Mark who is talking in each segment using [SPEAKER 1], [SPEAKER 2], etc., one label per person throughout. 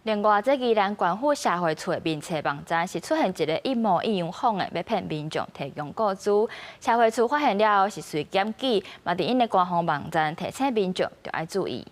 [SPEAKER 1] 另外，这宜兰县府社会处的面册网站是出现一个一模一样仿的，要骗民众提供个资。社会处发现了后是随检举，嘛伫因的官方网站提醒民众要爱注意。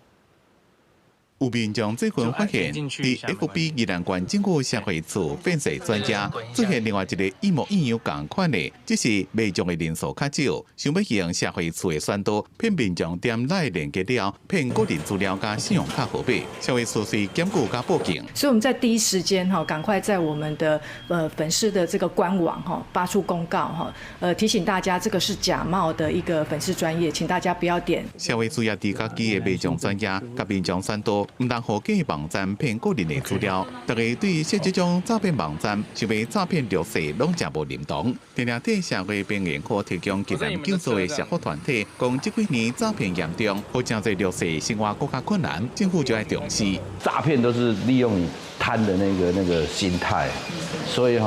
[SPEAKER 2] 有民众这份发现，伫 FB 宜兰县政府社会处分析专家出现另外一个一模一样同款的，只是卖众的人数较少，想要用社会处的宣导骗民众点来连接了，骗个人资料加信用卡号码。社会处是检举加报警。
[SPEAKER 3] 所以我们在第一时间赶快在我们的粉丝的这个官网发出公告提醒大家这个是假冒的一个粉丝专页，请大家不要点。
[SPEAKER 2] 社会处也伫家己的卖众专家甲民众宣导。 唔当互假网站骗个人的资料，大家对于涉这种诈骗网站想要诈骗弱势，拢真无认同。定定对社会边缘可提供极难救助的社福团体，讲这几年诈骗严重，或真侪弱势生活更加困难，政府就要重视。
[SPEAKER 4] 诈骗都是利用你贪的那个心态，所以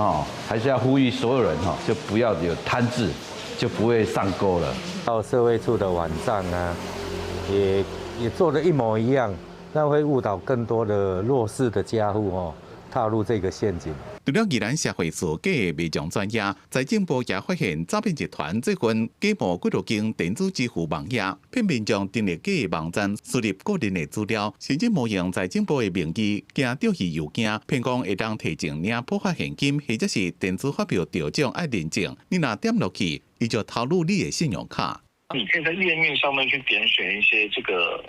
[SPEAKER 4] 还是要呼吁所有人就不要有贪字，就不会上钩了。
[SPEAKER 5] 到社会处的网站啊，也做的一模一样。 那会误导更多的弱势的家户踏入这个陷阱。
[SPEAKER 2] 除了宜兰社会处假的民众专业，财政部也发现诈骗集团这份假冒几多间电子支付网页，骗民众订立假的网站，输入个人的资料，甚至冒用财政部的名义，惊钓鱼邮件，骗讲会当提前领普发现金，或者是电子发票调奖爱认证，你若点落去，伊就投入你的信用卡。
[SPEAKER 6] 你可以在页面上面去点选一些这个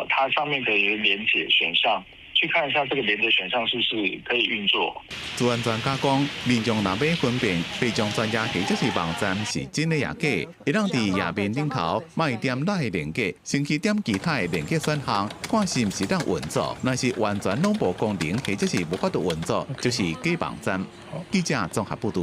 [SPEAKER 6] 它上面的一个连结选项，去看一下这个连结选项是不是可以运作。
[SPEAKER 2] 治安专家讲，民众若要分辨被将专家或者是网站是真的也假，会当伫页面顶头卖点哪个连结，先去点其他的连结选项，看是毋是当运作。若是完全拢无功能或者是无法度运作，就是假网站。记者综合报道。